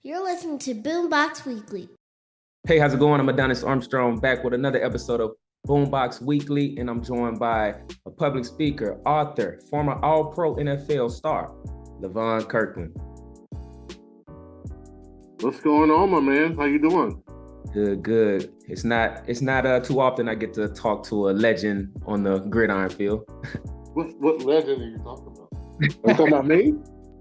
You're listening to BoomBox Weekly. Hey, how's it going? I'm Adonis Armstrong, back with another episode of BoomBox Weekly, and I'm joined by a public speaker, author, former All-Pro NFL star, Levon Kirkland. What's going on, my man? How you doing? Good. It's not too often I get to talk to a legend on the gridiron field. What legend are you talking about? Are you talking about me?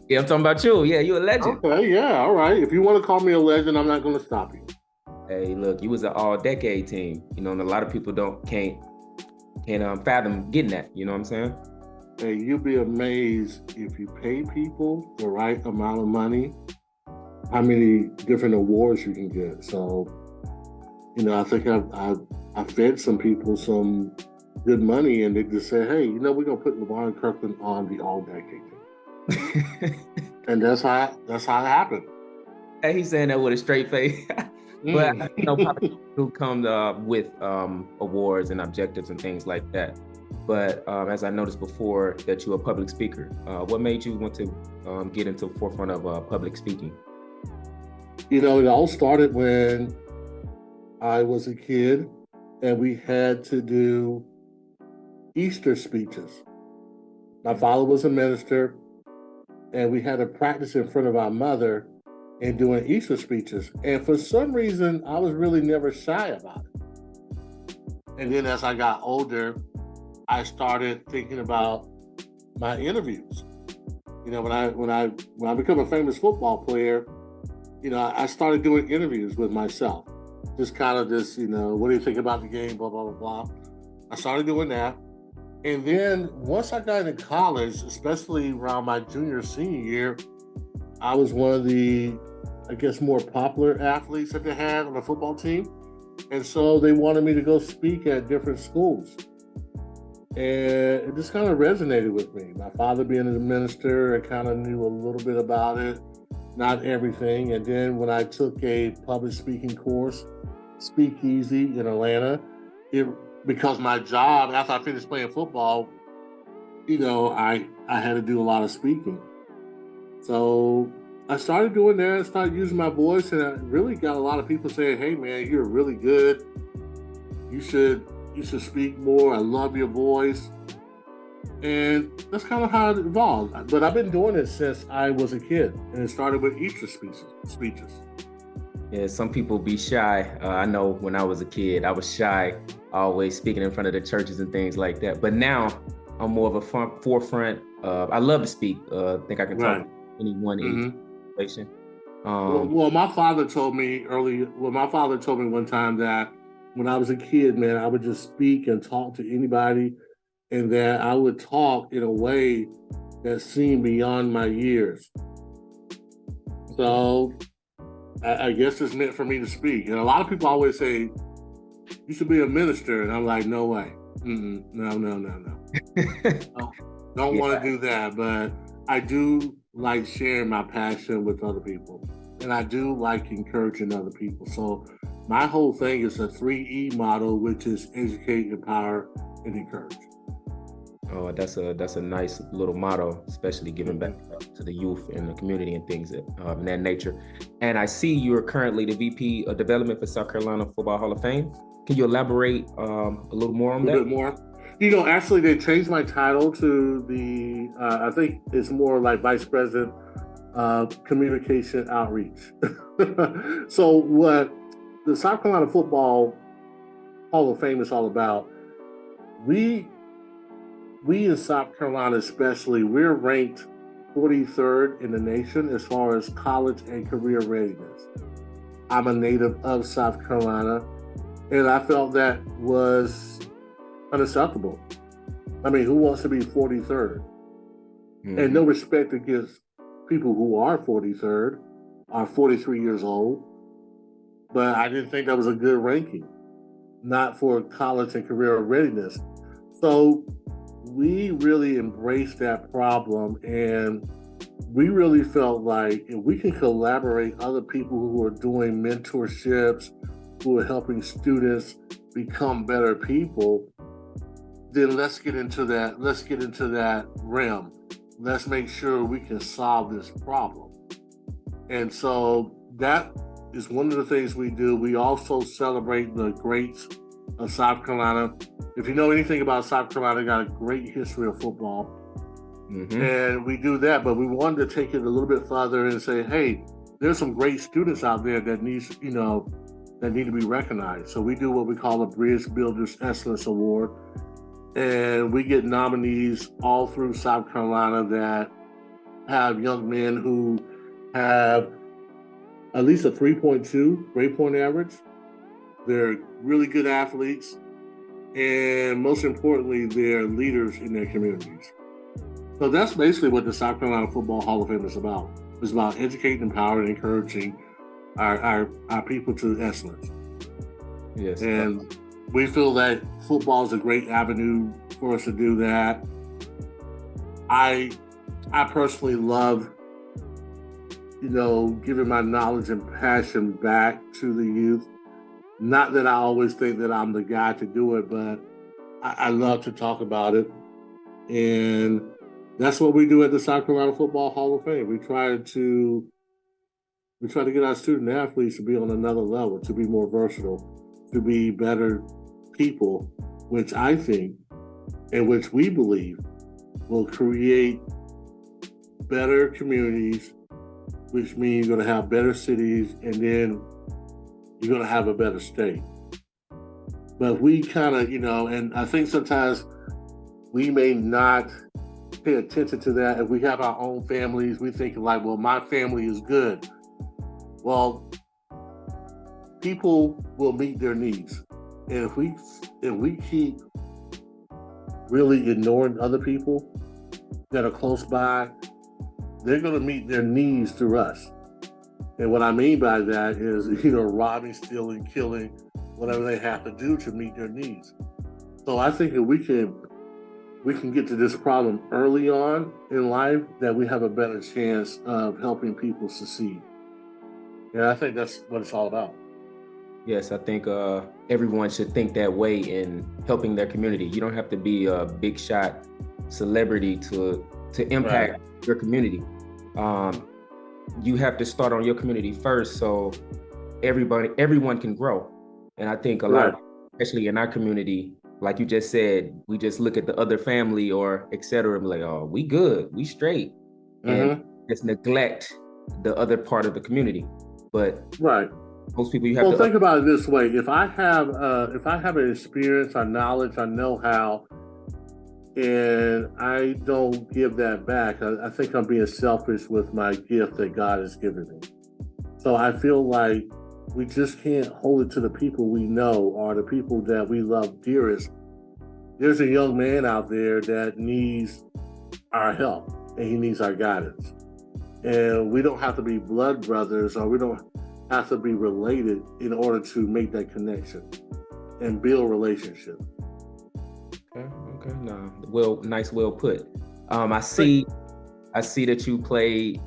Yeah, I'm talking about you. Yeah, you're a legend. Okay, yeah, all right. If you want to call me a legend, I'm not going to stop you. Hey, look, you was an all-decade team, and a lot of people can't fathom getting that. You know what I'm saying? Hey, you'll be amazed if you pay people the right amount of money, how many different awards you can get. So, I think I fed some people some good money, and they just said, "Hey, we're gonna put Levon Kirkland on the all-decade team." And that's how it happened. Hey, he's saying that with a straight face. But who come with awards and objectives and things like that. But as I noticed before that you're a public speaker, what made you want to get into the forefront of public speaking? It all started when I was a kid and we had to do Easter speeches. My father was a minister, and we had to practice in front of our mother in doing Easter speeches. And for some reason, I was really never shy about it. And then as I got older, I started thinking about my interviews. When I become a famous football player, I started doing interviews with myself. Just kind of what do you think about the game, blah, blah, blah, blah. I started doing that. And then once I got into college, especially around my junior, senior year, I was one of the, more popular athletes that they had on the football team. And so they wanted me to go speak at different schools. And it just kind of resonated with me. My father being a minister, I kind of knew a little bit about it, not everything. And then when I took a public speaking course, Speakeasy in Atlanta, because my job, after I finished playing football, I had to do a lot of speaking. So I started doing that, started using my voice, and I really got a lot of people saying, "Hey man, you're really good. You should speak more. I love your voice." And that's kind of how it evolved. But I've been doing it since I was a kid, and it started with Easter speeches. Yeah, some people be shy. I know when I was a kid, I was shy, always speaking in front of the churches and things like that. But now I'm more of a forefront. I love to speak. I think I can talk to anyone in any situation. Well, my father told me one time that when I was a kid, man, I would just speak and talk to anybody, and that I would talk in a way that seemed beyond my years. So I guess it's meant for me to speak. And a lot of people always say, "You should be a minister." And I'm like, no way. No. Don't want to do that. But I do like sharing my passion with other people. And I do like encouraging other people. So my whole thing is a 3E model, which is educate, empower, and encourage. Oh, that's a nice little motto, especially giving back to the youth and the community and things of that nature. And I see you're currently the VP of Development for South Carolina Football Hall of Fame. Can you elaborate a little more on that? A bit more. Actually, they changed my title to the, I think it's more like Vice President of Communication Outreach. So what the South Carolina Football Hall of Fame is all about, we in South Carolina especially, we're ranked 43rd in the nation as far as college and career readiness. I'm a native of South Carolina, and I felt that was unacceptable. I mean, who wants to be 43rd? Mm-hmm. And no respect against people who are 43rd, are 43 years old, but I didn't think that was a good ranking, not for college and career readiness. So we really embraced that problem, and we really felt like if we can collaborate other people who are doing mentorships, who are helping students become better people, then let's get into that realm. Let's make sure we can solve this problem. And so that is one of the things we do. We also celebrate the greats of South Carolina. If you know anything about South Carolina, got a great history of football. Mm-hmm. And we do that, but we wanted to take it a little bit further and say, hey, there's some great students out there that need to be recognized. So we do what we call a Bridge Builders Excellence Award. And we get nominees all through South Carolina that have young men who have at least a 3.2 grade point average. They're really good athletes. And most importantly, they're leaders in their communities. So that's basically what the South Carolina Football Hall of Fame is about. It's about educating, empowering, encouraging our people to excellence. Yes. And we feel that football is a great avenue for us to do that. I personally love, giving my knowledge and passion back to the youth. Not that I always think that I'm the guy to do it, but I love to talk about it. And that's what we do at the South Carolina Football Hall of Fame. We try to get our student athletes to be on another level, to be more versatile, to be better people, which I think and which we believe will create better communities, which means you're going to have better cities, and then you're going to have a better state. But we kind of, and I think sometimes we may not pay attention to that. If we have our own families, we think like, well, my family is good. Well, people will meet their needs. And if we keep really ignoring other people that are close by, they're going to meet their needs through us. And what I mean by that is, robbing, stealing, killing, whatever they have to do to meet their needs. So I think if we can get to this problem early on in life, that we have a better chance of helping people succeed. And I think that's what it's all about. Yes, I think everyone should think that way in helping their community. You don't have to be a big shot celebrity to impact your community. You have to start on your community first, so everyone can grow. And I think a lot, especially in our community, like you just said, we just look at the other family or et cetera, and be like, oh, we good, we straight. And just neglect the other part of the community. But most people think about it this way. If I have an experience or knowledge, I know how, and I don't give that back, I think I'm being selfish with my gift that God has given me. So I feel like we just can't hold it to the people we know or the people that we love dearest. There's a young man out there that needs our help, and he needs our guidance. And we don't have to be blood brothers, or we don't have to be related in order to make that connection and build relationships. Okay. No, well put. I see that you play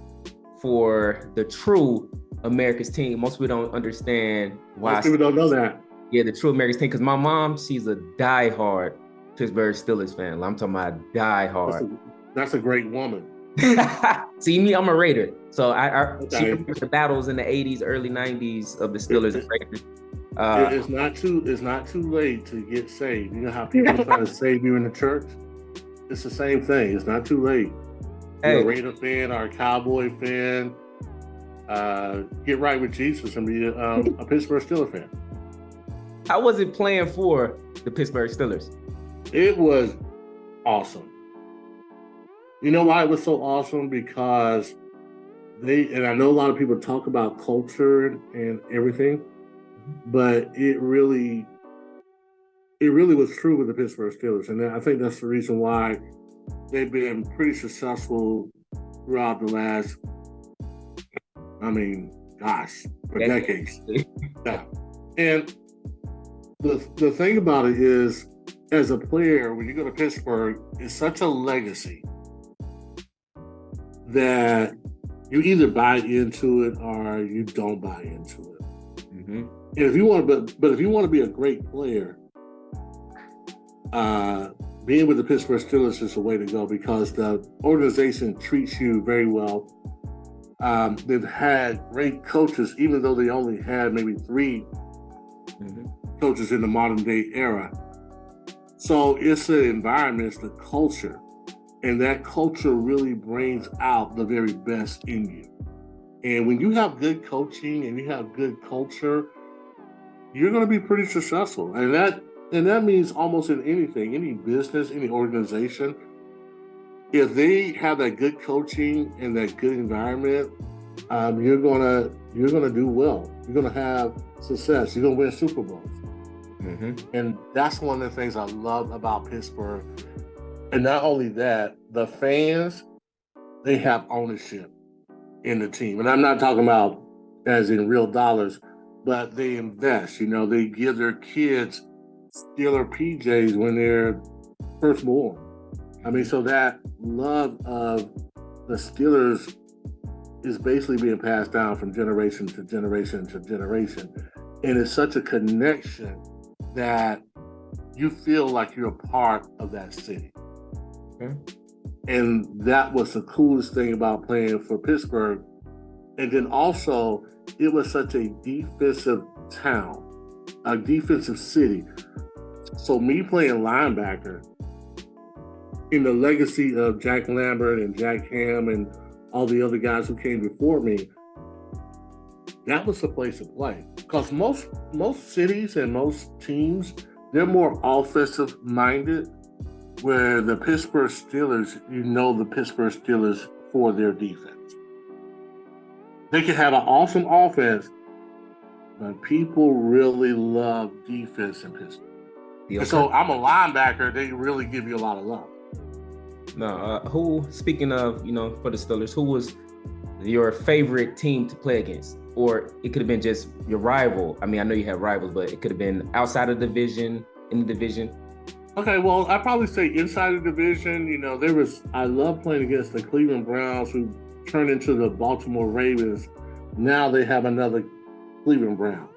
for the true America's team. Most people don't understand why. Most people don't know that. Yeah, the true America's team. Because my mom, she's a diehard Pittsburgh Steelers fan. I'm talking about diehard. That's a great woman. See me, I'm a Raider. So she remembers the battles in the 80s, early 90s of the Steelers and Raiders. It's not too late to get saved. You know how people try to save you in the church? It's the same thing. It's not too late. You're a Raider fan or a Cowboy fan. Get right with Jesus and be a Pittsburgh Steelers fan. How was it playing for the Pittsburgh Steelers? It was awesome. You know why it was so awesome? Because and I know a lot of people talk about culture and everything, but it really was true with the Pittsburgh Steelers. And I think that's the reason why they've been pretty successful throughout the last, for decades. Yeah. And the thing about it is, as a player, when you go to Pittsburgh, it's such a legacy that you either buy into it or you don't buy into it. Mm-hmm. And if you want to be a great player, being with the Pittsburgh Steelers is the way to go, because the organization treats you very well. They've had great coaches, even though they only had maybe 3 coaches in the modern day era. So it's the environment, it's the culture. And that culture really brings out the very best in you. And when you have good coaching and you have good culture, you're going to be pretty successful. And that means almost in anything, any business, any organization. If they have that good coaching and that good environment, you're gonna do well. You're gonna have success. You're gonna win Super Bowls. And that's one of the things I love about Pittsburgh. And not only that, the fans, they have ownership in the team. And I'm not talking about as in real dollars, but they invest. They give their kids Steeler PJs when they're first born. So that love of the Steelers is basically being passed down from generation to generation to generation. And it's such a connection that you feel like you're a part of that city. And that was the coolest thing about playing for Pittsburgh. And then also, it was such a defensive town, a defensive city. So me playing linebacker in the legacy of Jack Lambert and Jack Ham and all the other guys who came before me, that was the place to play. Because most cities and most teams, they're more offensive minded, where the Pittsburgh Steelers, the Pittsburgh Steelers for their defense. They can have an awesome offense, but people really love defense in Pittsburgh. And so I'm a linebacker, they really give you a lot of love. No, speaking of, for the Steelers, who was your favorite team to play against? Or it could have been just your rival. I know you have rivals, but it could have been outside of the division, in the division. Okay, well, I'd probably say inside the division, I love playing against the Cleveland Browns, who turned into the Baltimore Ravens. Now they have another Cleveland Browns.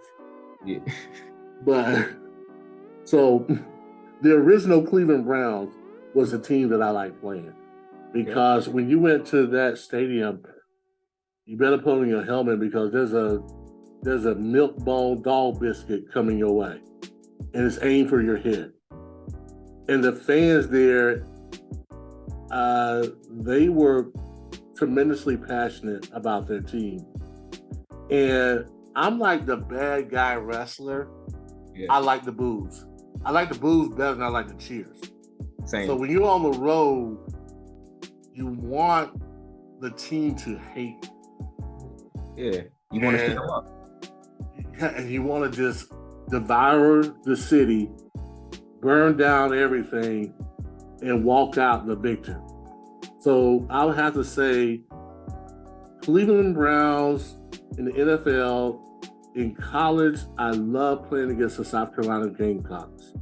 Yeah. But, so, the original Cleveland Browns was a team that I liked playing. Because when you went to that stadium, you better put on your helmet because there's a milk bone dog biscuit coming your way. And it's aimed for your head. And the fans there, they were tremendously passionate about their team. And I'm like the bad guy wrestler. Yeah. I like the boos. I like the boos better than I like the cheers. Same. So when you're on the road, you want the team to hate. Yeah, you want to show up. And you want to just devour the city, burn down everything, and walk out the victor. So I would have to say Cleveland Browns in the NFL. In college, I love playing against the South Carolina Gamecocks.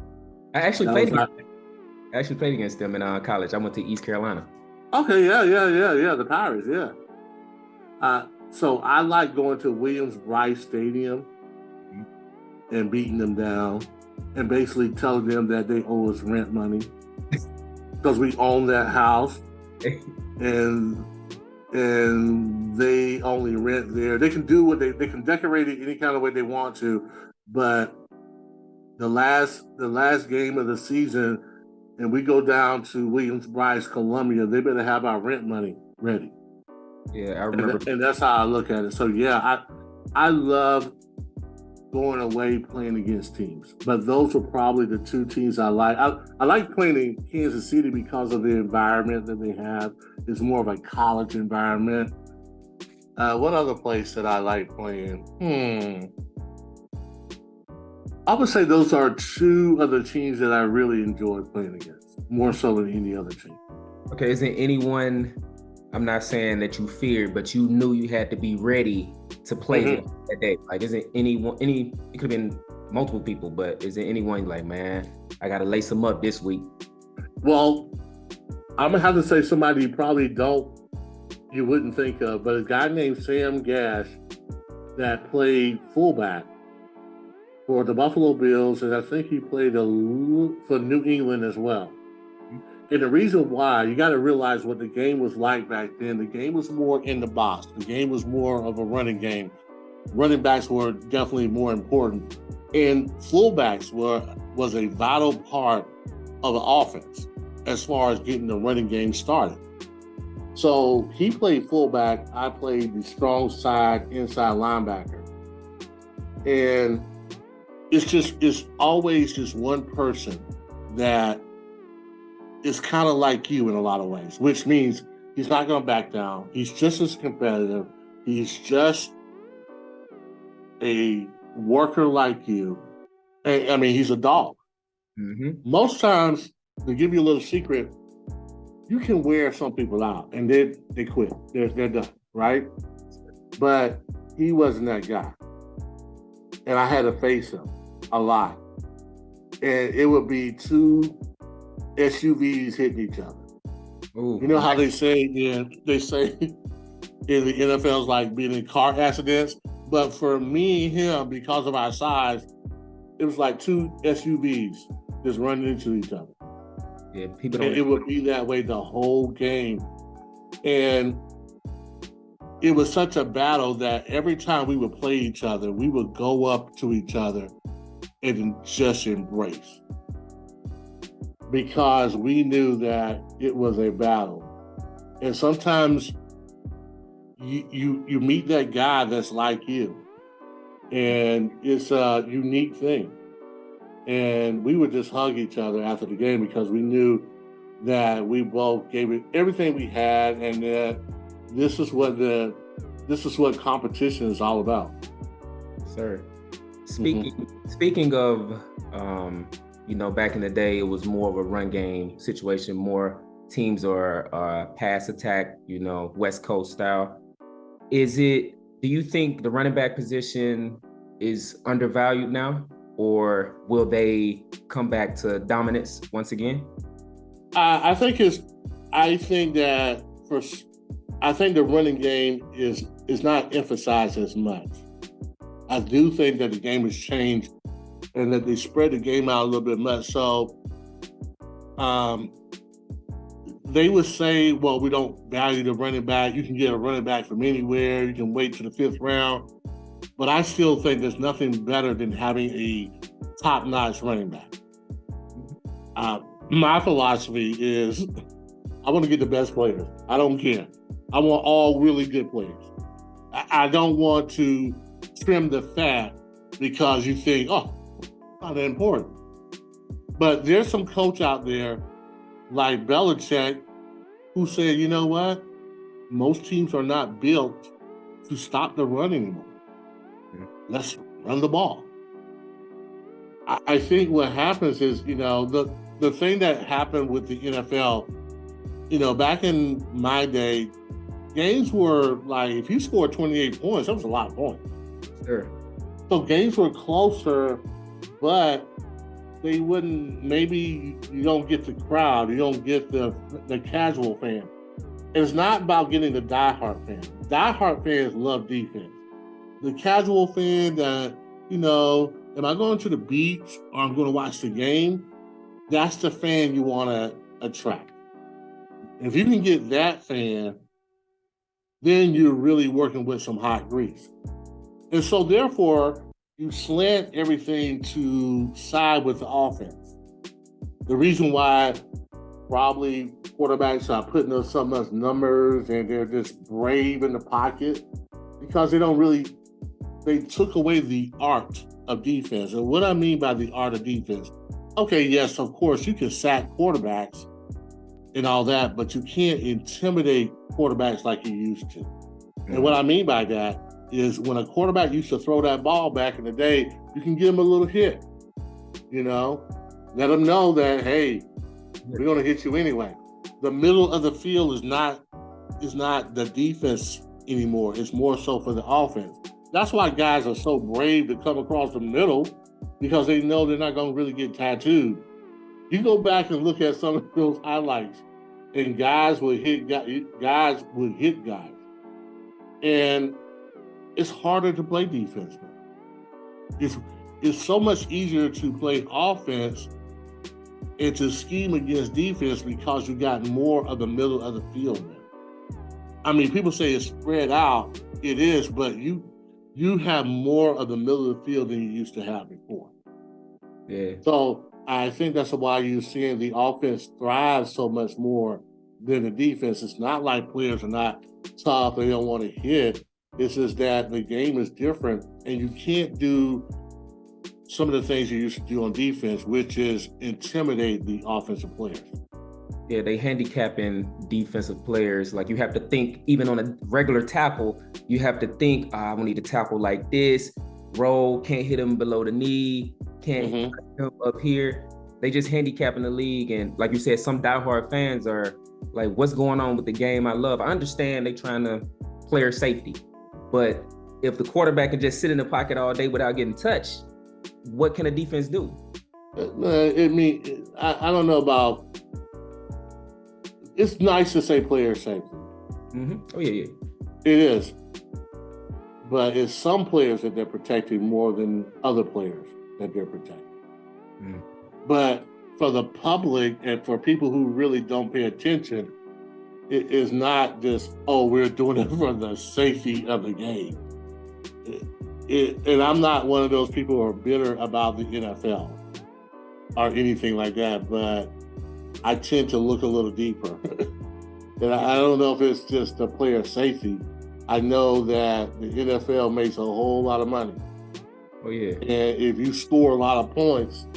I actually played against them in college. I went to East Carolina. Okay, yeah, the Pirates, yeah. So I like going to Williams-Brice Stadium and beating them down and basically telling them that they owe us rent money because we own that house and they only rent there. They can do they can decorate it any kind of way they want to, but the last game of the season, and we go down to Williams-Brice, Columbia, they better have our rent money ready. Yeah, I remember. And that's how I look at it. So yeah, I love going away playing against teams. But those were probably the two teams I like. I like playing in Kansas City because of the environment that they have. It's more of a college environment. What other place that I like playing? I would say those are two of the teams that I really enjoy playing against, more so than any other team. Okay, is there anyone, I'm not saying that you feared, but you knew you had to be ready to play that day? Like, is it anyone, it could have been multiple people, but is there anyone like, man, I got to lace them up this week? Well, I'm going to have to say somebody you wouldn't think of, but a guy named Sam Gash that played fullback for the Buffalo Bills, and I think he played for New England as well. And the reason why, you got to realize what the game was like back then. The game was more in the box. The game was more of a running game. Running backs were definitely more important. And fullbacks was a vital part of the offense as far as getting the running game started. So he played fullback. I played the strong side, inside linebacker. And it's always just one person that is kind of like you in a lot of ways, which means he's not going to back down. He's just as competitive. He's just a worker like you. I mean, he's a dog. Mm-hmm. Most times, to give you a little secret, you can wear some people out and they quit. They're done, right? But he wasn't that guy. And I had to face him a lot. And it would be two SUVs hitting each other. Ooh. You know how they say in the NFL is like being in car accidents? But for me and him, because of our size, it was like two SUVs just running into each other. Yeah, people don't. And it would be that way the whole game. And it was such a battle that every time we would play each other, we would go up to each other and just embrace. Because we knew that it was a battle. And sometimes you meet that guy that's like you. And it's a unique thing. And we would just hug each other after the game because we knew that we both gave it everything we had, and that this is what competition is all about. Sir, speaking of, back in the day, it was more of a run game situation. More teams are pass attack, West Coast style. Do you think the running back position is undervalued now? Or will they come back to dominance once again? I think the running game is not emphasized as much. I do think that the game has changed and that they spread the game out a little bit much. So they would say, well, we don't value the running back. You can get a running back from anywhere. You can wait to the 5th round. But I still think there's nothing better than having a top-notch running back. My philosophy is I want to get the best players. I don't care. I want all really good players. I don't want to trim the fat because you think, oh, it's not that important. But there's some coach out there like Belichick who said, you know what? Most teams are not built to stop the run anymore. Let's run the ball. I think what happens is, the thing that happened with the NFL, back in my day, games were like, if you scored 28 points, that was a lot of points. Sure. So games were closer, but they wouldn't, maybe you don't get the crowd, you don't get the casual fan. It's not about getting the diehard fan. Diehard fans love defense. The casual fan that, am I going to the beach or I'm going to watch the game? That's the fan you want to attract. If you can get that fan, then you're really working with some hot grease. And so therefore, you slant everything to side with the offense. The reason why probably quarterbacks are putting up so much numbers and they're just brave in the pocket because they took away the art of defense. And what I mean by the art of defense, okay, yes, of course, you can sack quarterbacks and all that, but you can't intimidate quarterbacks like you used to. Mm-hmm. And what I mean by that is when a quarterback used to throw that ball back in the day, you can give him a little hit, let them know that, hey, we're going to hit you anyway. The middle of the field is not the defense anymore. It's more so for the offense. That's why guys are so brave to come across the middle because they know they're not going to really get tattooed. You go back and look at some of those highlights, and guys would hit guys. And it's harder to play defense now. It's so much easier to play offense and to scheme against defense because you got more of the middle of the field now. I mean, people say it's spread out. It is, but you have more of the middle of the field than you used to have before. Yeah. So I think that's why you're seeing the offense thrive so much more than the defense. It's not like players are not tough, they don't want to hit. It's just that the game is different, and you can't do some of the things you used to do on defense, which is intimidate the offensive players. Yeah, they handicapping defensive players. Like, you have to think, even on a regular tackle, you have to think, I need to tackle like this, roll, can't hit him below the knee, can't hit him up here. They just handicapping the league. And like you said, some diehard fans are like, what's going on with the game I love? I understand they trying to player safety, but if the quarterback can just sit in the pocket all day without getting touched, what can a defense do? I don't know about. It's nice to say player safety. Oh yeah. It is, but it's some players that they're protecting more than other players that they're protecting. But for the public and for people who really don't pay attention, it is not just, we're doing it for the safety of the game. And I'm not one of those people who are bitter about the NFL or anything like that, but I tend to look a little deeper. And I don't know if it's just the player safety. I know that the NFL makes a whole lot of money. Oh, yeah. And if you score a lot of points,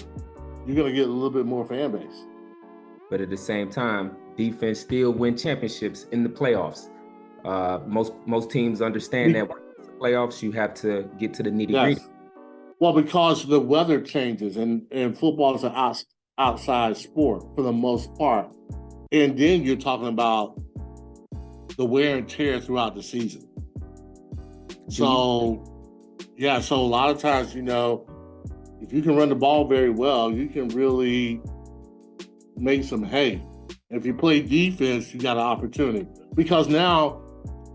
you're going to get a little bit more fan base. But at the same time, defense still win championships in the playoffs. Most teams understand that when it's the playoffs, you have to get to the nitty-gritty. Yes. Well, because the weather changes, and football is an outside sport for the most part. And then you're talking about the wear and tear throughout the season. So a lot of times, if you can run the ball very well, you can really make some hay. If you play defense, you got an opportunity. Because now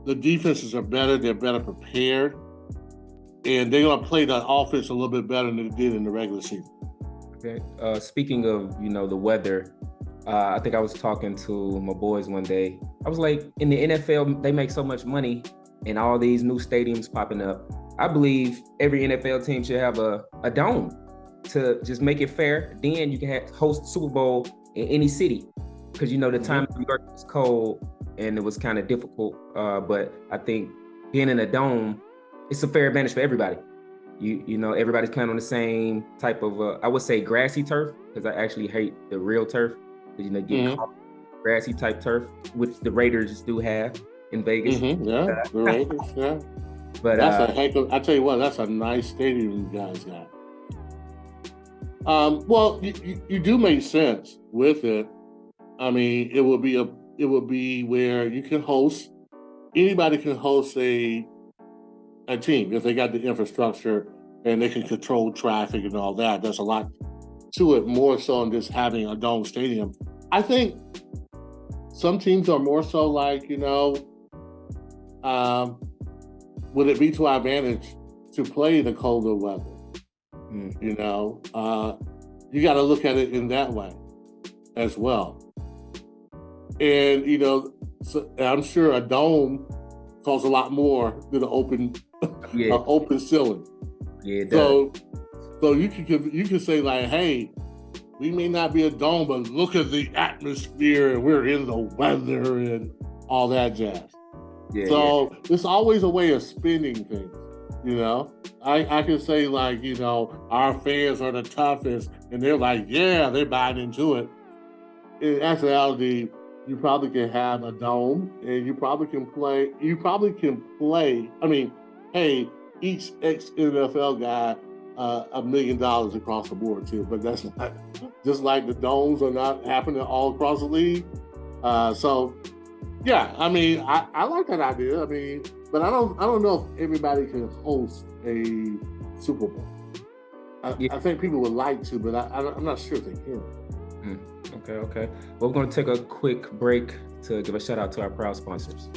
the defenses are better, they're better prepared, and they're going to play the offense a little bit better than they did in the regular season. Okay. Speaking of, the weather, I think I was talking to my boys one day. I was like, in the NFL, they make so much money and all these new stadiums popping up. I believe every NFL team should have a dome to just make it fair. Then you can host Super Bowl in any city. Because, the time in New York was cold and it was kind of difficult. But I think being in a dome, it's a fair advantage for everybody. Everybody's playing on the same type of, I would say grassy turf, because I actually hate the real turf. Get caught grassy type turf, which the Raiders do have in Vegas. Yeah, the Raiders, yeah. But that's I tell you what, that's a nice stadium you guys got. Well, you do make sense with it. I mean, it would be where you can host, anybody can host a team if they got the infrastructure and they can control traffic and all that. There's a lot to it, more so than just having a dome stadium. I think some teams are more so like, would it be to our advantage to play the colder weather? You got to look at it in that way as well. And, so I'm sure a dome costs a lot more than an open ceiling. Yeah, it does. So you can say like, hey, we may not be a dome, but look at the atmosphere and we're in the weather and all that jazz. So it's always a way of spinning things, I can say like, our fans are the toughest and they're like, yeah, they're buying into it. In actuality, you probably can have a dome and you probably can play. I mean, hey, each ex-NFL guy, $1 million across the board too, but that's not, just like the domes are not happening all across the league. I mean, I like that idea. I mean, but I don't know if everybody can host a Super Bowl. I think people would like to, but I'm not sure if they can. Okay. Well, we're going to take a quick break to give a shout out to our proud sponsors.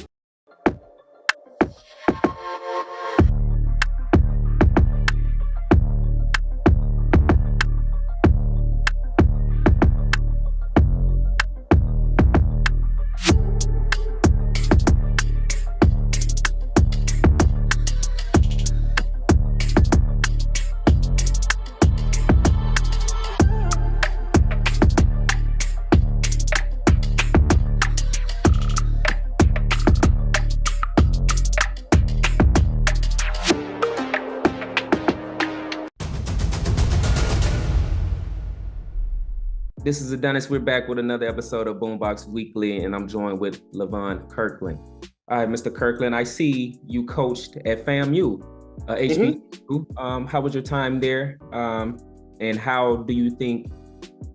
This is Adonis. We're back with another episode of BoomBox Weekly, and I'm joined with Levon Kirkland. All right, Mr. Kirkland, I see you coached at FAMU, HBCU. How was your time there? And how do you think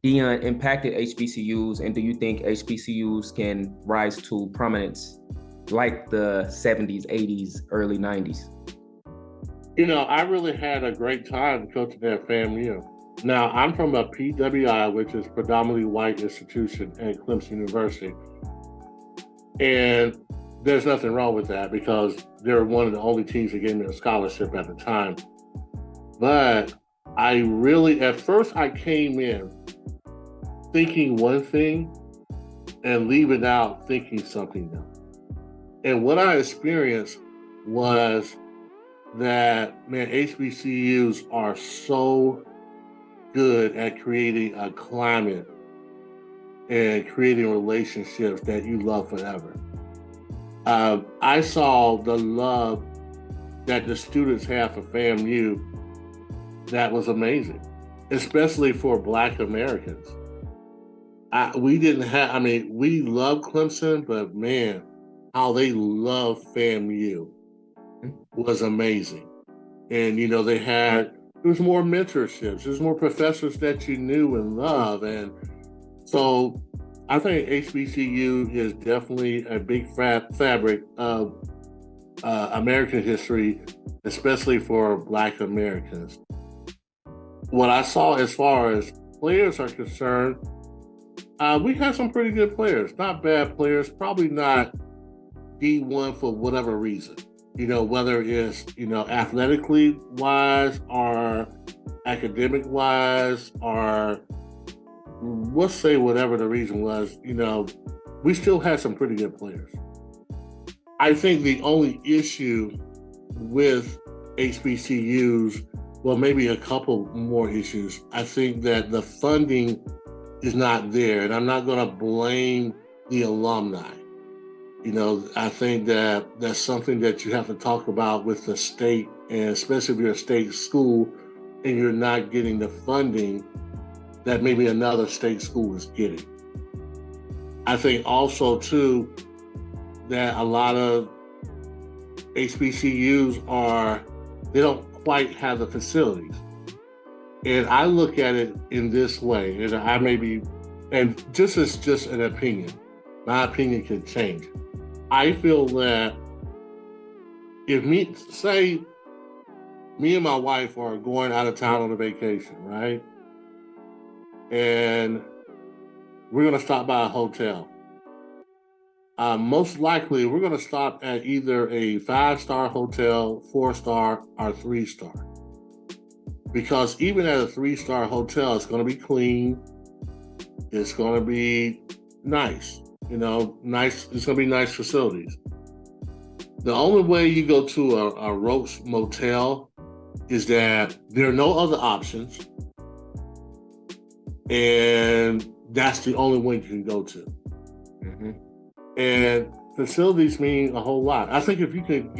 Deion impacted HBCUs? And do you think HBCUs can rise to prominence like the 70s, 80s, early 90s? You know, I really had a great time coaching at FAMU. Now, I'm from a PWI, which is predominantly white institution at Clemson University. And there's nothing wrong with that because they're one of the only teams that gave me a scholarship at the time. But at first I came in thinking one thing and leaving out thinking something else. And what I experienced was that, man, HBCUs are so good at creating a climate and creating relationships that you love forever. I saw the love that the students have for FAMU that was amazing, especially for Black Americans. We love Clemson, but man, how they love FAMU was amazing. And, you know, there was more mentorships, there's more professors that you knew and love. And so I think HBCU is definitely a big fabric of American history, especially for Black Americans. What I saw as far as players are concerned, we had some pretty good players, not bad players, probably not D1 for whatever reason. You know, whether it's, you know, athletically wise or academic wise, or let's say whatever the reason was, you know, we still had some pretty good players. I think the only issue with HBCUs, well, maybe a couple more issues. I think that the funding is not there, and I'm not going to blame the alumni. You know, I think that that's something that you have to talk about with the state, and especially if you're a state school and you're not getting the funding that maybe another state school is getting. I think also, too, that a lot of HBCUs they don't quite have the facilities. And I look at it in this way, and this is just an opinion. My opinion can change. I feel that if me and my wife are going out of town on a vacation, right? And we're going to stop by a hotel. Most likely, we're going to stop at either a 5-star hotel, 4-star, or 3-star. Because even at a 3-star hotel, it's going to be clean. It's going to be nice. You know, nice. It's going to be nice facilities. The only way you go to a roach motel is that there are no other options, and that's the only one you can go to. Mm-hmm. And facilities mean a whole lot. I think if you can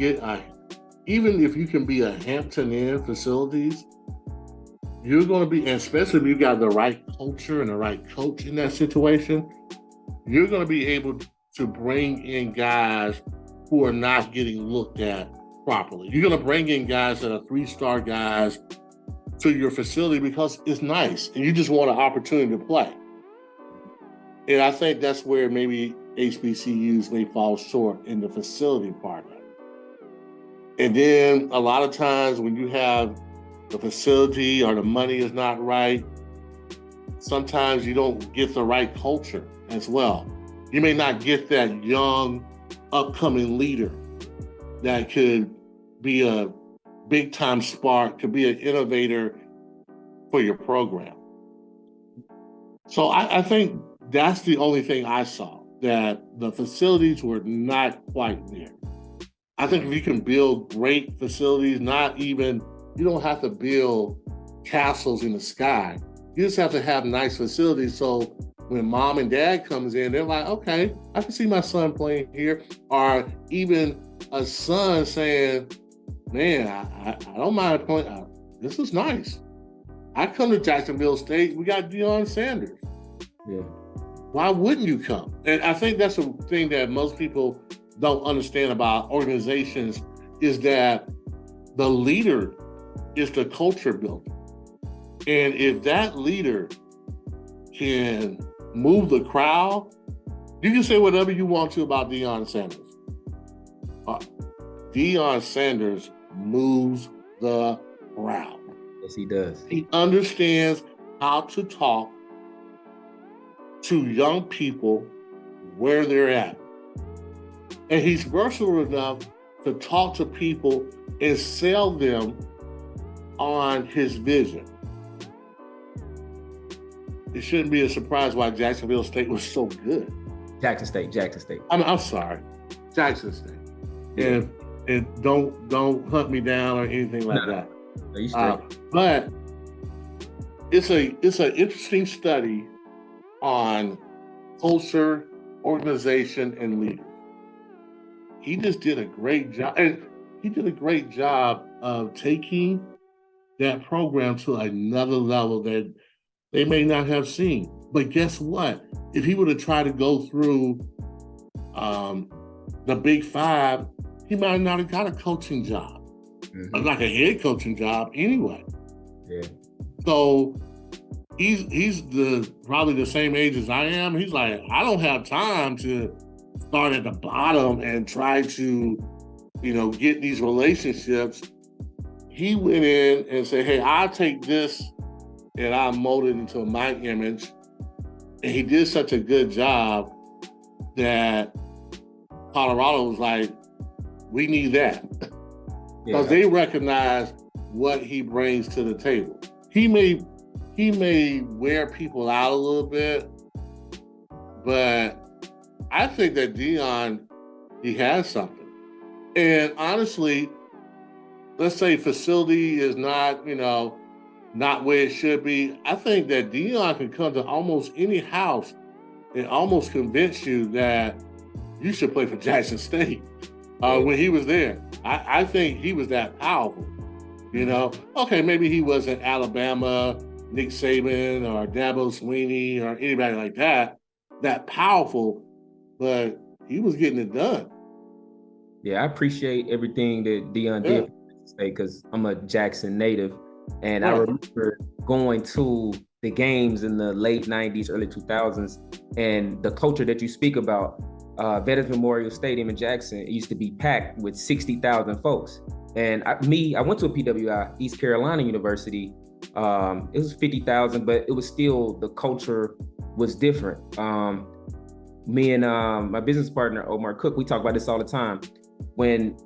even if you can be a Hampton Inn facilities, you're going to be, and especially if you got the right culture and the right coach in that situation, you're going to be able to bring in guys who are not getting looked at properly. You're going to bring in guys that are 3-star guys to your facility because it's nice and you just want an opportunity to play. And I think that's where maybe HBCUs may fall short in the facility part of it. And then a lot of times when you have the facility or the money is not right, sometimes you don't get the right culture as well. You may not get that young, upcoming leader that could be a big-time spark, could be an innovator for your program. So I think that's the only thing I saw, that the facilities were not quite there. I think if you can build great facilities, you don't have to build castles in the sky. You just have to have nice facilities so when mom and dad comes in, they're like, okay, I can see my son playing here. Or even a son saying, man, I don't mind playing. This is nice. I come to Jacksonville State, we got Deion Sanders. Yeah. Why wouldn't you come? And I think that's the thing that most people don't understand about organizations is that the leader is the culture builder. And if that leader can move the crowd, you can say whatever you want to about Deion Sanders. Deion Sanders moves the crowd. Yes, he does. He understands how to talk to young people where they're at. And he's versatile enough to talk to people and sell them on his vision. It shouldn't be a surprise why Jacksonville State was so good. Jackson State. I'm sorry, Jackson State. Yeah. And don't hunt me down or anything like that. No, you straight. But it's an interesting study on culture, organization, and leaders. He just did a great job, and he did a great job of taking that program to another level that they may not have seen. But guess what? If he would have tried to go through the Big Five, he might not have got a coaching job, like a head coaching job anyway. Yeah. So he's probably the same age as I am. He's like, I don't have time to start at the bottom and try to, get these relationships. He went in and said, hey, I'll take this and I'll mold it into my image. And he did such a good job that Colorado was like, we need that. Because they recognize what he brings to the table. He may wear people out a little bit, but I think that Deion, he has something. And honestly, let's say facility is not, not where it should be. I think that Deion can come to almost any house and almost convince you that you should play for Jackson State when he was there. I think he was that powerful, Okay, maybe he wasn't Alabama, Nick Saban, or Dabo Swinney, or anybody like that powerful, but he was getting it done. Yeah, I appreciate everything that Deion did for Jackson State because I'm a Jackson native. And I remember going to the games in the late 90s, early 2000s, and the culture that you speak about, Veterans Memorial Stadium in Jackson, it used to be packed with 60,000 folks. And I went to a PWI, East Carolina University. It was 50,000, but it was still, the culture was different. Me and my business partner, Omar Cook, we talk about this all the time. When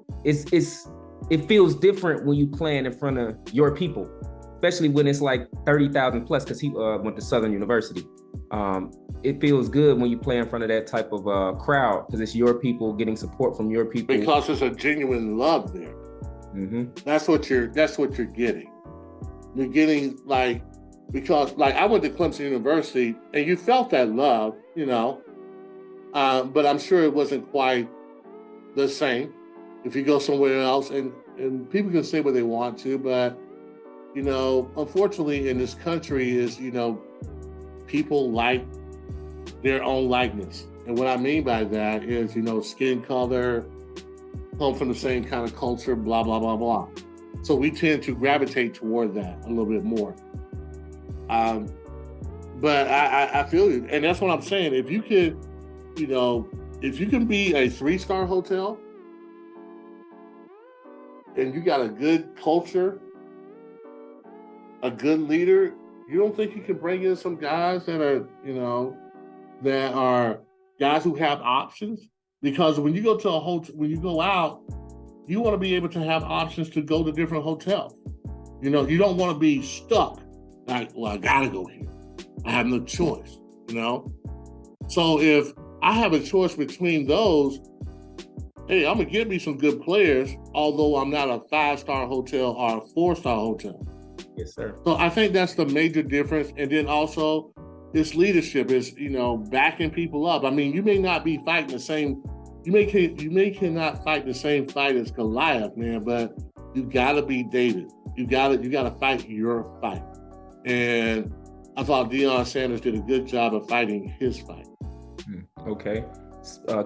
it feels different when you playing in front of your people, especially when it's like 30,000 plus, because he went to Southern University. It feels good when you play in front of that type of crowd, because it's your people getting support from your people. Because there's a genuine love there. Mm-hmm. That's what you're getting. You're getting because I went to Clemson University and you felt that love, but I'm sure it wasn't quite the same. If you go somewhere else, and people can say what they want to, but, unfortunately in this country is, people like their own likeness. And what I mean by that is, skin color, come from the same kind of culture, blah, blah, blah, blah. So we tend to gravitate toward that a little bit more. But I feel you. And that's what I'm saying. If you could, if you can be a 3-star hotel, and you got a good culture, a good leader, you don't think you can bring in some guys that are, that are guys who have options? Because when you go to a hotel, when you go out, you want to be able to have options to go to different hotels. You don't want to be stuck. Like, well, I gotta go here. I have no choice, So if I have a choice between those, hey, I'm gonna get me some good players, although I'm not a 5-star hotel or a 4-star hotel. Yes, sir. So I think that's the major difference. And then also this leadership is, backing people up. I mean, you may not be fighting the same, you may cannot fight the same fight as Goliath, man, but you gotta be David. You gotta fight your fight. And I thought Deion Sanders did a good job of fighting his fight. Okay.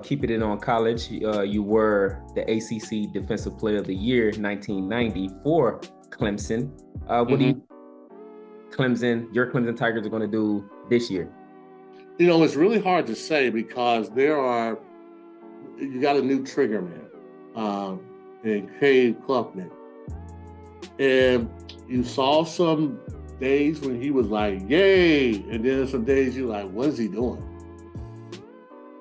Keeping it on college, you were the ACC Defensive Player of the Year 1990 for Clemson. What do you your Clemson Tigers are going to do this year? You know, it's really hard to say because you got a new trigger man, in Cade Klubnik. And you saw some days when he was like, yay. And then some days you're like, what is he doing?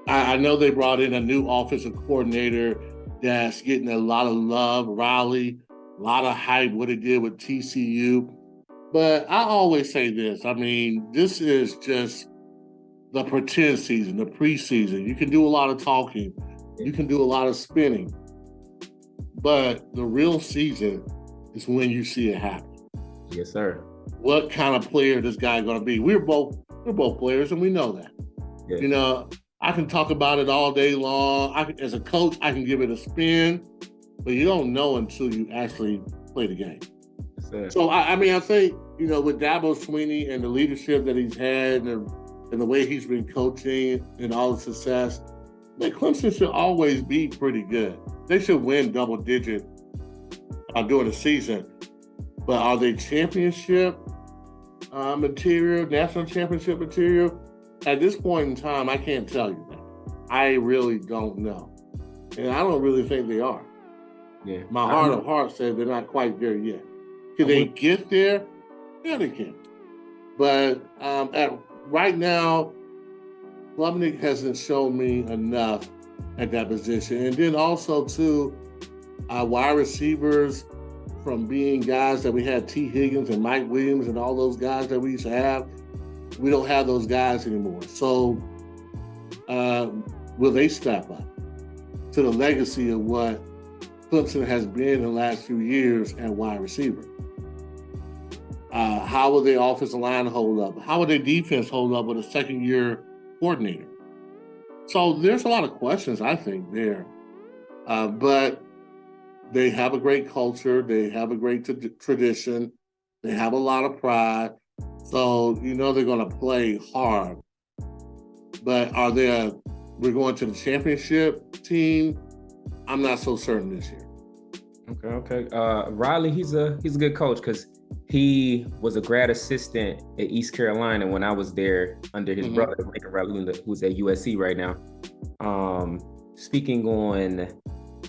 I know they brought in a new offensive coordinator that's getting a lot of love, Riley, a lot of hype, what he did with TCU. But I always say this. I mean, this is just the pretend season, the preseason. You can do a lot of talking. You can do a lot of spinning. But the real season is when you see it happen. Yes, sir. What kind of player this guy going to be? We're both players, and we know that. Yeah. You know, I can talk about it all day long. As a coach, I can give it a spin, but you don't know until you actually play the game. So, I think, you know, with Dabo Swinney and the leadership that he's had and the way he's been coaching and all the success, like Clemson should always be pretty good. They should win double digit during the season. But are they championship material, national championship material? At this point in time, I can't tell you that. I really don't know. And I don't really think they are. Yeah. My heart of hearts says they're not quite there yet. Can they get there? Yeah, they can. But right now, Klubnik hasn't shown me enough at that position. And then also, too, wide receivers, from being guys that we had T. Higgins and Mike Williams and all those guys that we used to have, we don't have those guys anymore. So will they step up to the legacy of what Clemson has been in the last few years at wide receiver? How will their offensive line hold up? How will their defense hold up with a second-year coordinator? So there's a lot of questions, I think, there. But they have a great culture. They have a great tradition. They have a lot of pride. So, you know, they're going to play hard. But we're going to the championship team? I'm not so certain this year. Okay. Riley, he's a good coach because he was a grad assistant at East Carolina when I was there under his brother, Lincoln Riley, who's at USC right now. Speaking on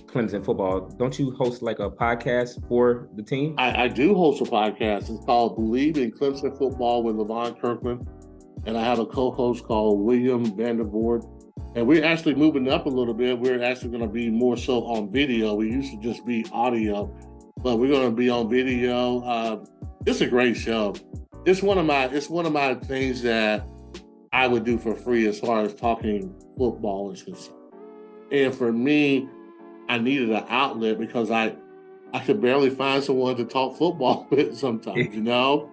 Clemson football, don't you host like a podcast for the team? I do host a podcast. It's called Believe in Clemson Football with Levon Kirkland. And I have a co-host called William Vandervoort. And we're actually moving up a little bit. We're actually going to be more so on video. We used to just be audio, but we're going to be on video. It's a great show. It's one of my things that I would do for free as far as talking football is concerned. And for me, I needed an outlet because I could barely find someone to talk football with sometimes, you know,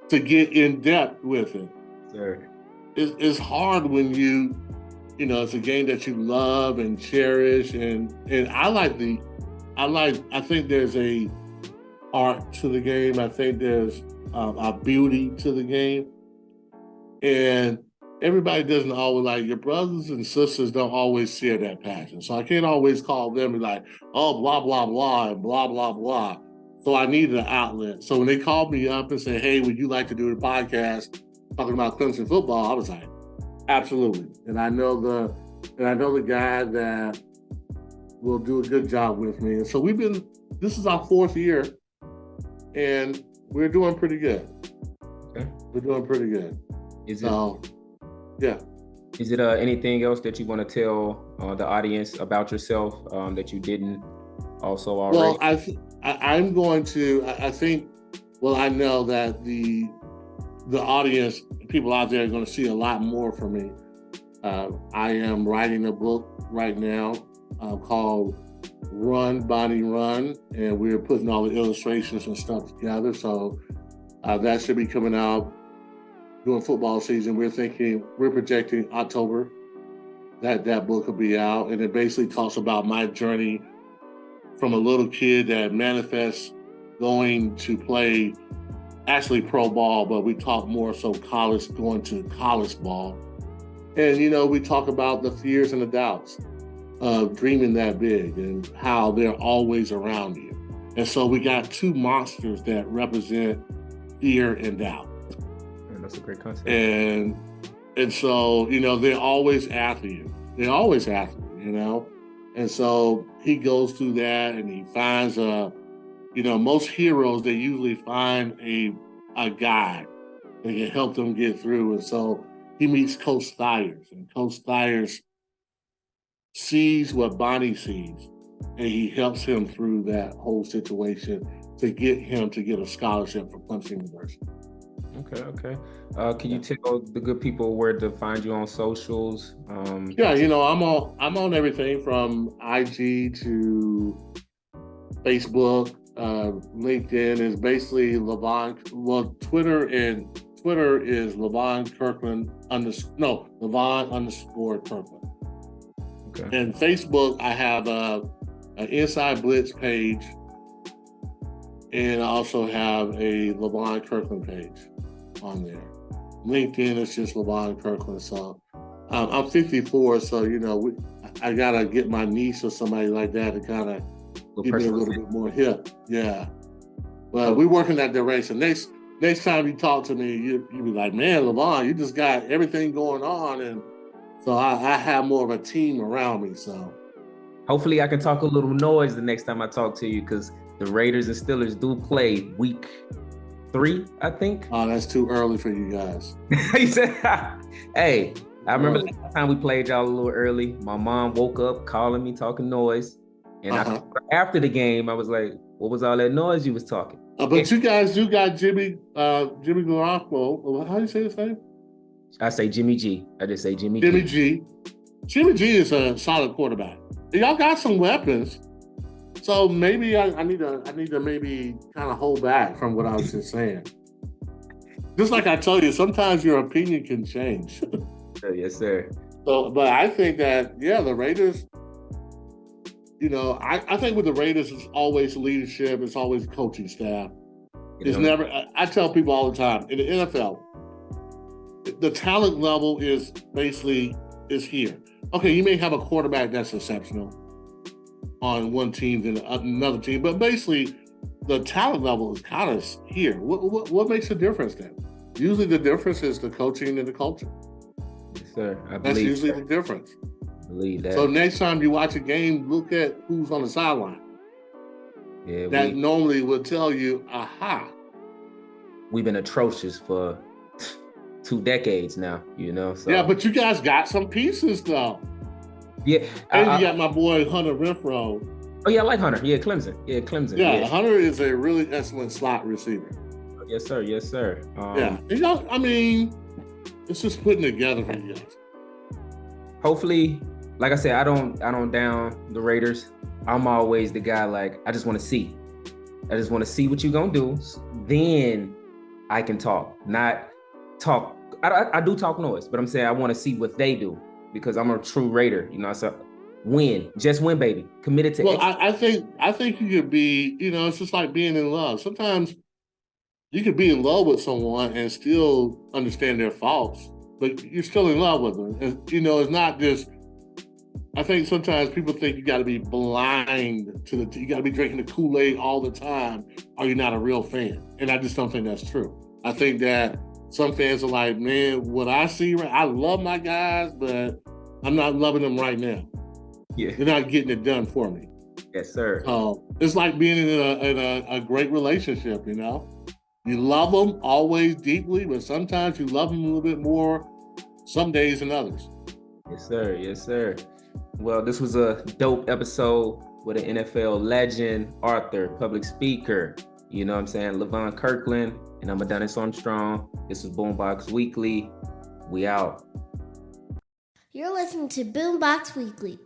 to get in depth with it. Sure. It's hard when you know, it's a game that you love and cherish. And I think there's a art to the game. I think there's a beauty to the game. And everybody doesn't always, like, your brothers and sisters don't always share that passion. So I can't always call them and be like, oh, blah, blah, blah, and blah, blah, blah. So I needed an outlet. So when they called me up and said, hey, would you like to do a podcast talking about Clemson football? I was like, absolutely. And I know the guy that will do a good job with me. And so this is our 4th year, and we're doing pretty good. Okay. We're doing pretty good. Yeah. Is it anything else that you want to tell the audience about yourself that you didn't also already? Well, I'm going to. I think. Well, I know that the audience, people out there, are going to see a lot more from me. I am writing a book right now called Run, Bonnie, Run, and we're putting all the illustrations and stuff together. So that should be coming out during football season. We're projecting October that book will be out, and it basically talks about my journey from a little kid that manifests going to play actually pro ball, but we talk more so college, going to college ball. And, you know, we talk about the fears and the doubts of dreaming that big and how they're always around you. And so we got two monsters that represent fear and doubt. Man, that's a great concept. And so, you know, they're always after you. They're always after you, you know? And so he goes through that and he finds you know, most heroes, they usually find a guide that can help them get through. And so he meets Coach Thyers, and Coach Thyers sees what Bonnie sees, and he helps him through that whole situation to get him to get a scholarship for Clemson University. Okay. Can you tell the good people where to find you on socials? Yeah, you know, I'm on everything from IG to Facebook. LinkedIn is basically Levon. Well, Twitter is Levon Kirkland Levon _Kirkland. Okay. And Facebook, I have an Inside Blitz page, and I also have a Levon Kirkland page on there. LinkedIn is just Levon Kirkland. So I'm 54, so you know I gotta get my niece or somebody like that to kind of give me a little bit more hip. Yeah. But we work in that direction. Next time you talk to me, you be like, man, Levon, you just got everything going on. And so I have more of a team around me. So hopefully I can talk a little noise the next time I talk to you, because the Raiders and Steelers do play week 3, I think. Oh, that's too early for you guys. He said, hey, I remember last time we played y'all a little early. My mom woke up calling me, talking noise. And after the game, I was like, what was all that noise you was talking? But you guys do got Jimmy Garoppolo. How do you say his name? I say Jimmy G. I just say Jimmy G. Jimmy G is a solid quarterback. Y'all got some weapons. So maybe I need to maybe kind of hold back from what I was just saying. Just like I told you, sometimes your opinion can change. Yes, sir. So, but I think that, yeah, the Raiders, you know, I think with the Raiders, it's always leadership. It's always coaching staff. It's never, I tell people all the time, in the NFL, the talent level is here. Okay, you may have a quarterback that's exceptional on one team than another team, but basically the talent level is kind of here. What makes a difference then? Usually the difference is the coaching and the culture. Yes, sir. That's usually the difference. I believe that. So next time you watch a game, look at who's on the sideline. Yeah, that normally will tell you, aha. We've been atrocious for 2 decades now, you know. So. Yeah, but you guys got some pieces though. Yeah. And you got my boy Hunter Renfrow. Oh yeah, I like Hunter. Yeah, Clemson. Yeah, Hunter is a really excellent slot receiver. Yes, sir. Yeah. And y'all, I mean, it's just putting together for you guys. Hopefully, like I said, I don't down the Raiders. I'm always the guy, like, I just want to see. I just want to see what you're going to do. Then I can talk, not talk. I do talk noise, but I'm saying I want to see what they do, because I'm a true Raider. You know, so win. Just win, baby. Committed to Well, I think you could be, you know, it's just like being in love. Sometimes you could be in love with someone and still understand their faults, but you're still in love with them. And, you know, it's not just, I think sometimes people think you got to be blind to you got to be drinking the Kool-Aid all the time, or you're not a real fan. And I just don't think that's true. I think that some fans are like, man, what I see, I love my guys, but I'm not loving them right now. Yeah. They're not getting it done for me. Yes, sir. It's like being in a great relationship, you know? You love them always deeply, but sometimes you love them a little bit more some days than others. Yes, sir. Well, this was a dope episode with an NFL legend, author, public speaker. You know what I'm saying? Levon Kirkland, and I'm Adonis Armstrong. This is BoomBox Weekly. We out. You're listening to BoomBox Weekly.